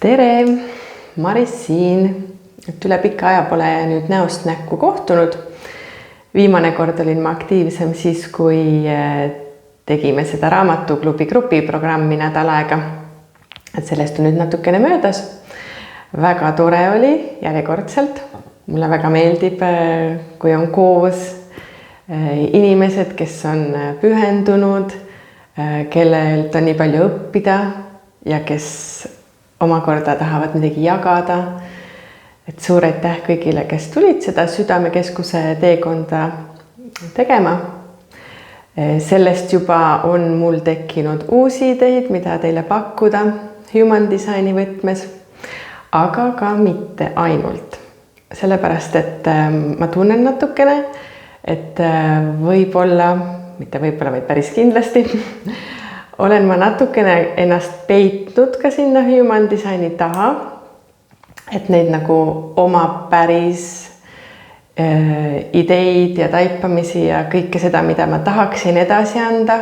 Tere, Maris siin, et üle pika aja pole nüüd näost näkku kohtunud. Viimane kord olin ma aktiivsem siis, kui tegime seda raamatuklubi grupiprogrammi nädal aega. Et sellest on nüüd natukene möödas. Väga tore oli järjekordselt. Mulle väga meeldib, kui on koos inimesed, kes on pühendunud, kellelt on nii palju õppida ja kes omakorda tahavad midagi jagada. Et suur aitäh kõigile, kes tulid seda Südamekeskuse teekonda tegema. Sellest juba on mul tekkinud uusi ideid, mida teile pakkuda human designi võtmes, aga ka mitte ainult. Sellepärast, et ma tunnen natukene, et võib-olla, vaid päris kindlasti, olen ma natukene ennast peitnud ka sinna human designi taha, et neid nagu oma päris ideid ja taipamisi ja kõike seda, mida ma tahaksin edasi anda.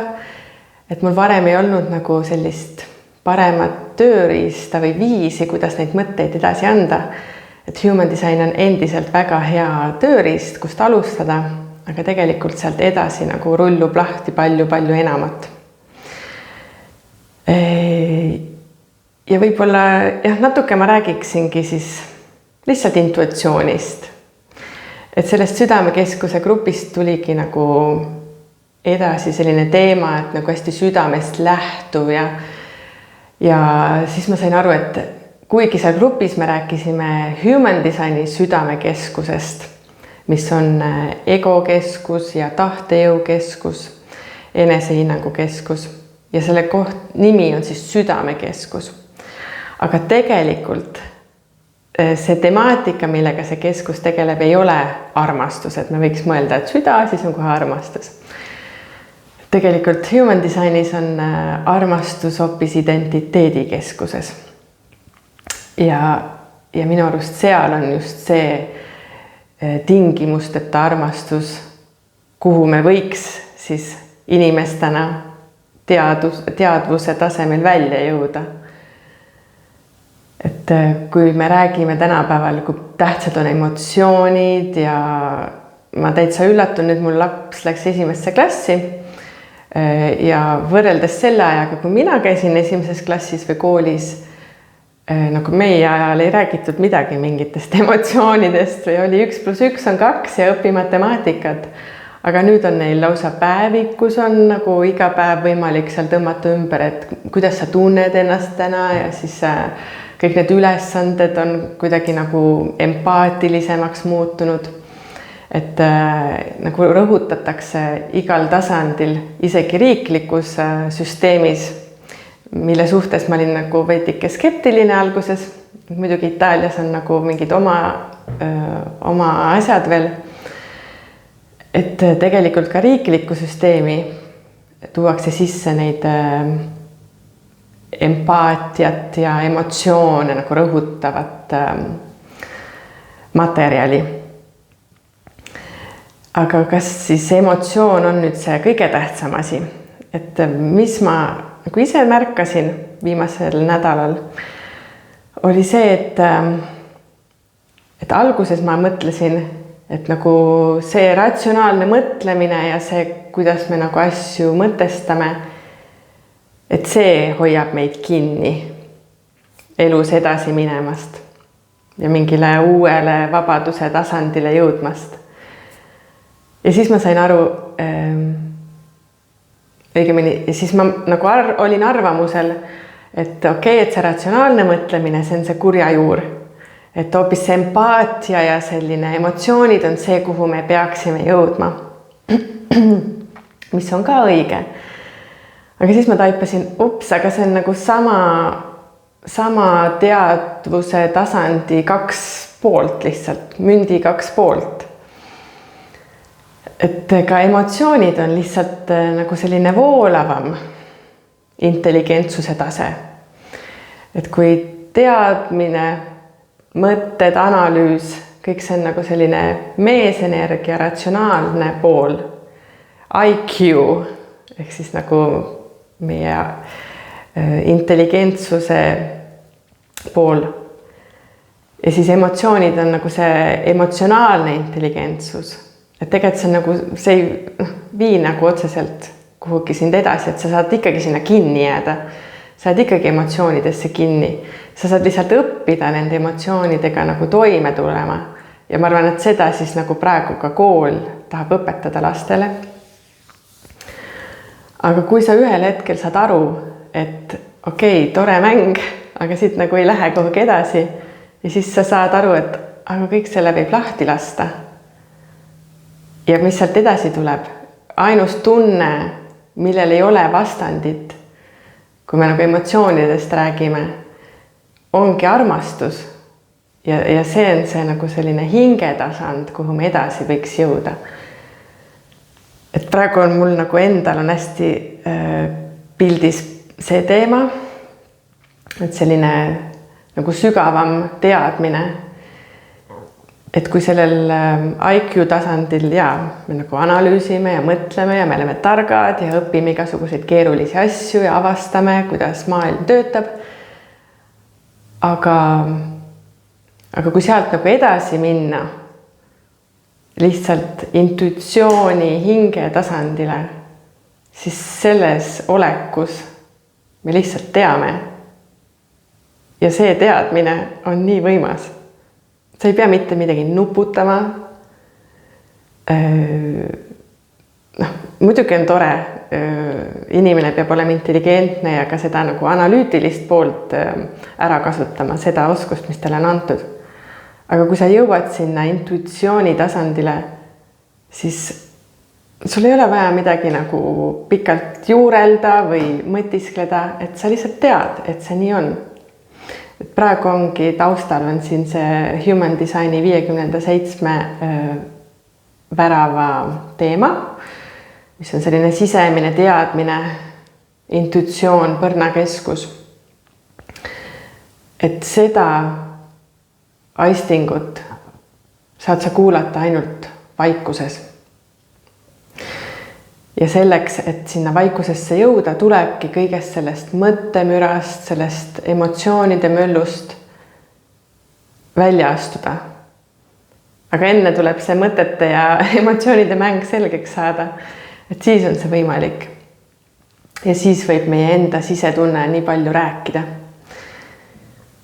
Et mul varem ei olnud nagu sellist paremat tööriista või viisi, kuidas neid mõtteid edasi anda. Et human design on endiselt väga hea tööriist, kust alustada, aga tegelikult sealt edasi nagu rullub lahti palju enamat. Ja võib-olla natuke ma räägiksingi siis lihtsalt intuitsioonist. Et sellest Südamekeskuse grupist tuligi nagu edasi selline teema, et nagu hästi südamest lähtuv ja siis ma sain aru, et kuigi seal grupis me rääkisime human designi südamekeskusest, mis on egokeskus ja tahtejõukeskus, enesehinnangu keskus ja selle nimi on siis südamekeskus. Aga tegelikult see temaatika, millega see keskus tegeleb, ei ole armastus, et me võiks mõelda, et süda, siis on kohe armastus. Tegelikult human designis on armastus hoopis identiteedi keskuses. Ja minu arust seal on just see tingimusteta armastus, kuhu me võiks siis inimestena teadvuse tasemel välja jõuda. Et kui me räägime tänapäeval, kui tähtsad on emotsioonid ja ma täitsa üllatun, nüüd mul laps läks esimesse klassi ja võrreldes selle ajaga, kui mina käisin esimeses klassis või koolis, nagu meie ajal ei räägitud midagi mingitest emotsioonidest või oli 1+1 on 2 ja õpi matemaatikat. Aga nüüd on neil lausa päevik, kus on nagu iga päev võimalik seal tõmmata ümber, et kuidas sa tunned ennast täna ja siis kõik need ülesanded on kuidagi nagu empaatilisemaks muutunud. Et nagu rõhutatakse igal tasandil, isegi riiklikus süsteemis, mille suhtes ma olin nagu veidike skeptiline alguses. Muidugi Itaalias on nagu mingid oma asjad veel. Et tegelikult ka riiklikku süsteemi tuuakse sisse neid empaatiat ja emotsioone nagu rõhutavat materjali. Aga kas siis emotsioon on nüüd see kõige tähtsam asi? Et mis ma nagu ise märkasin viimasel nädalal, oli see, et alguses ma mõtlesin, et nagu see ratsionaalne mõtlemine ja see, kuidas me nagu asju mõtestame, et see hoiab meid kinni elus edasi minemast ja mingile uuele vabaduse tasandile jõudmast. Ja siis ma sain aru, õigemini, siis ma nagu olin arvamusel, et okei, et see ratsionaalne mõtlemine, see on see kurja juur. Et hoopis see empaatia ja selline emotsioonid on see, kuhu me peaksime jõudma, mis on ka õige. Aga siis ma taipasin, aga see on nagu sama teadvuse tasandi 2 poolt lihtsalt, mündi 2 poolt. Et ka emotsioonid on lihtsalt nagu selline voolavam intelligentsuse tase. Et kui teadmine, mõtted, analüüs, kõik see on nagu selline meesenergia ratsionaalne pool, IQ, ehk siis nagu meie intelligentsuse pool. Ja siis emotsioonid on nagu see emotsionaalne intelligentsus. Et tegelikult see on nagu, see ei vii nagu otseselt kuhugi sind edasi, et sa saad ikkagi sinna kinni jääda. Sa saad ikkagi emotsioonidesse kinni. Sa saad lihtsalt õppida nende emotsioonidega nagu toime tulema. Ja ma arvan, et seda siis nagu praegu ka kool tahab õpetada lastele. Aga kui sa ühel hetkel saad aru, et okei, tore mäng, aga siit nagu ei lähe kuhugi edasi ja siis sa saad aru, et aga kõik selle võib lahti lasta. Ja mis sealt edasi tuleb? Ainus tunne, millel ei ole vastandit, kui me nagu emotsioonidest räägime, ongi armastus. Ja see on see nagu selline hingetasand, kuhu me edasi võiks jõuda. Et praegu on mul nagu endal on hästi pildis see teema, et selline nagu sügavam teadmine, et kui sellel IQ tasandil me nagu analüüsime ja mõtleme ja me oleme targad ja õpime igasuguseid keerulisi asju ja avastame, kuidas maailm töötab. Aga kui sealt nagu edasi minna, lihtsalt intuitsiooni hinge tasandile, siis selles olekus me lihtsalt teame. Ja see teadmine on nii võimas. Sa ei pea mitte midagi nuputama. Muidugi on tore, inimene peab olema intelligentne ja ka seda nagu analüütilist poolt ära kasutama, seda oskust, mis talle on antud. Aga kui sa jõuad sinna intuitsiooni tasandile, siis sul ei ole vaja midagi nagu pikalt juurelda või mõtiskleda, et sa lihtsalt tead, et see nii on. Et praegu ongi taustal on siin see Human Designi 57 värava teema, mis on selline sisemine teadmine, intuitsioon, põrnakeskus. Et seda aistingut saad sa kuulata ainult vaikuses. Ja selleks, et sinna vaikusesse jõuda, tulebki kõigest sellest mõttemürast, sellest emotsioonide möllust välja astuda. Aga enne tuleb see mõtete ja emotsioonide mäng selgeks saada, et siis on see võimalik. Ja siis võib meie enda sisetunne nii palju rääkida.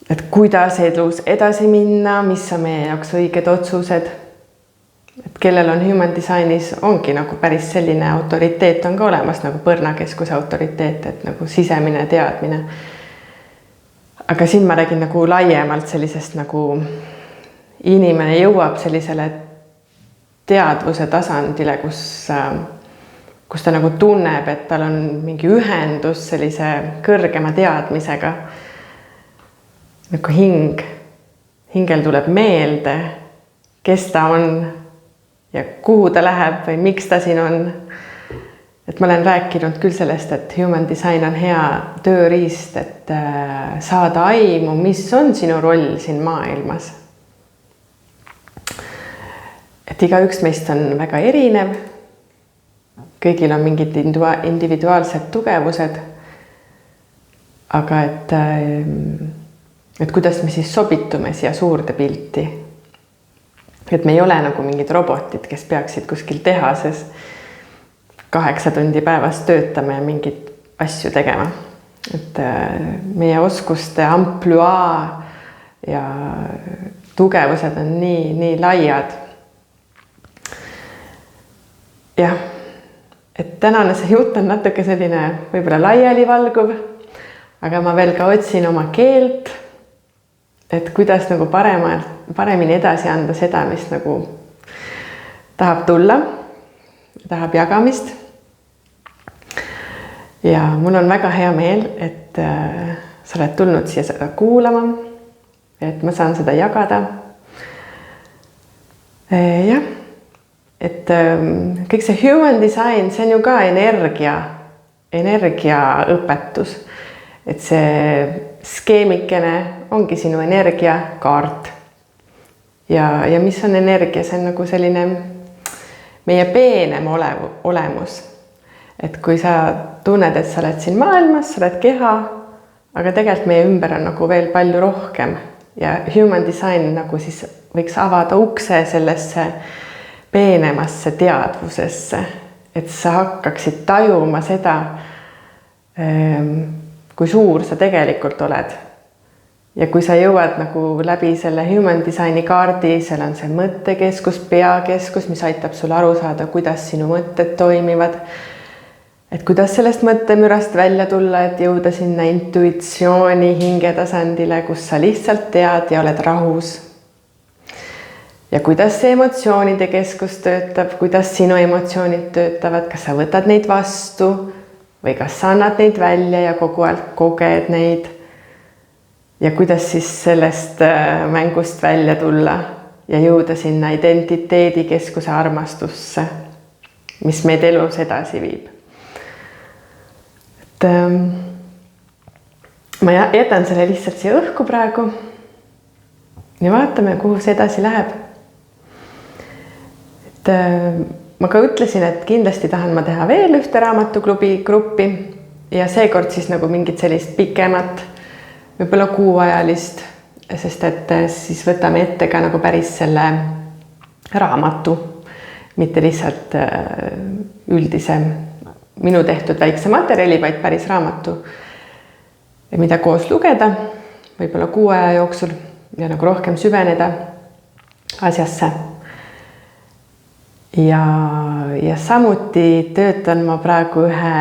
Et kuidas elus edasi minna, mis on meie jaoks õiged otsused. Et kellel on Human Designis ongi nagu päris selline autoriteet on ka olemas nagu põrnakeskuse autoriteet, et nagu sisemine teadmine. Aga siin ma räägin nagu laiemalt sellisest nagu inimene jõuab sellisele teadvuse tasandile, kus ta nagu tunneb, et tal on mingi ühendus sellise kõrgema teadmisega. Nagu hingel tuleb meelde, kes ta on ja kuhu ta läheb või miks ta siin on. Et ma olen rääkinud küll sellest, et Human Design on hea tööriist, et saada aimu, mis on sinu roll siin maailmas. Et igaüks meist on väga erinev. Kõigil on mingid individuaalsed tugevused. Aga et kuidas me siis sobitume siia suurde pilti. Et me ei ole nagu mingid robotid, kes peaksid kuskil tehases 8 tundi päevas töötama ja mingid asju tegema. Et meie oskuste amplua ja tugevused on nii laiad. Jah, et tänane see jutt on natuke selline võib-olla laialivalguv, aga ma veel ka otsin oma keelt, et kuidas nagu paremini edasi anda seda, mis nagu tahab tulla, tahab jagamist. Ja mul on väga hea meel, et sa oled tulnud siia seda kuulama, et ma saan seda jagada. Jah, et kõik see Human Design, see on ju ka energiaõpetus, et see skeemikene ongi sinu energiakaart. Ja mis on energia? See on nagu selline meie peenem olemus. Et kui sa tunned, et sa oled siin maailmas, sa oled keha, aga tegelikult meie ümber on nagu veel palju rohkem ja human design nagu siis võiks avada ukse sellesse peenemasse teadvusesse, et sa hakkaksid tajuma seda, kui suur sa tegelikult oled. Ja kui sa jõuad nagu läbi selle human designi kaardi, seal on see mõttekeskus, peakeskus, mis aitab sul aru saada, kuidas sinu mõtted toimivad. Et kuidas sellest mõttemürast välja tulla, et jõuda sinna intuitsiooni hingetasandile, kus sa lihtsalt tead ja oled rahus. Ja kuidas see emotsioonide keskus töötab, kuidas sinu emotsioonid töötavad, kas sa võtad neid vastu või kas sa annad neid välja ja kogu aeg koged neid. Ja kuidas siis sellest mängust välja tulla ja jõuda sinna identiteedi keskuse armastusse, mis meid elus edasi viib. Ma jätan selle lihtsalt siia õhku praegu ja vaatame, kuhu see edasi läheb. Ma ka ütlesin, et kindlasti tahan ma teha veel ühte raamatuklubi gruppi ja seekord siis nagu mingit sellist pikemat, võib-olla kuuajalist, sest et siis võtame ette ka nagu päris selle raamatu, mitte lihtsalt üldise minu tehtud väikse materjali, vaid päris raamatu, mida koos lugeda, võib-olla 6 aja jooksul ja nagu rohkem süveneda asjasse. Ja samuti töötan ma praegu ühe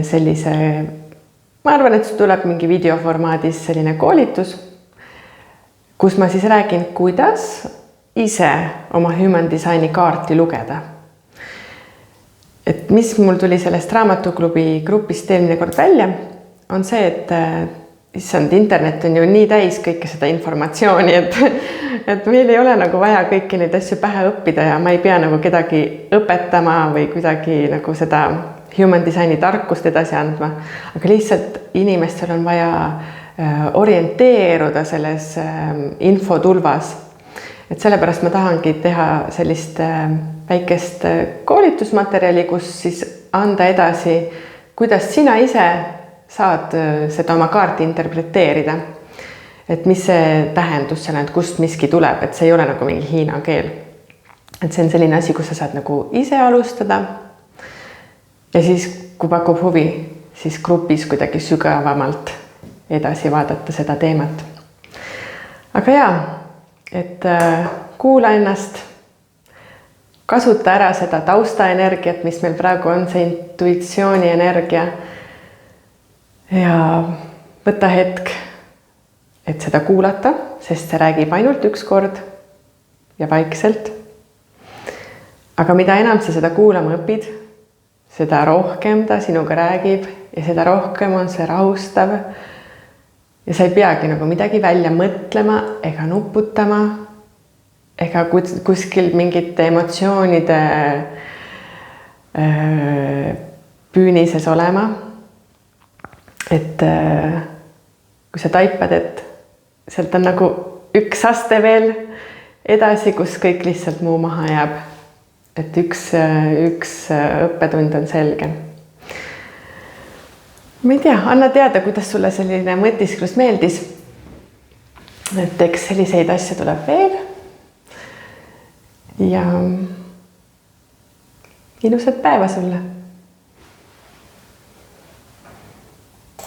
sellise, ma arvan, et see tuleb mingi videoformaadis selline koolitus, kus ma siis räägin, kuidas ise oma human designi kaarti lugeda. Et mis mul tuli sellest raamatuklubi grupist eelmine kord välja, on see, et issand, internet on ju nii täis kõike seda informatsiooni, et meil ei ole nagu vaja kõiki neid asju pähe õppida ja ma ei pea nagu kedagi õpetama või kuidagi nagu seda human designi tarkust edasi andma, aga lihtsalt inimestel on vaja orienteeruda selles infotulvas. Et sellepärast ma tahangi teha sellist väikest koolitusmaterjali, kus siis anda edasi, kuidas sina ise saad seda oma kaarti interpreteerida. Et mis see tähendus seal on, et kust miski tuleb, et see ei ole nagu mingi hiina keel. Et see on selline asi, kus sa saad nagu ise alustada. Ja siis, kui pakub huvi, siis grupis kuidagi sügavamalt edasi vaadata seda teemat. Aga jaa, et kuula ennast, kasuta ära seda taustaenergiat, mis meil praegu on, see intuitsiooni energia ja võta hetk, et seda kuulata, sest see räägib ainult üks kord ja vaikselt. Aga mida enam sa seda kuulama õpid, seda rohkem ta sinuga räägib ja seda rohkem on see rahustav. Ja sa ei peagi nagu midagi välja mõtlema ega nuputama ega kuskil mingite emotsioonide püünises olema. Et kui sa taipad, et sealt on nagu üks aste veel edasi, kus kõik lihtsalt muu maha jääb. Et üks õppetund on selge. Ma ei tea, anna teada, kuidas sulle selline mõtisklus meeldis. Et eks selliseid asju tuleb veel. Ja ilusat päeva sulle!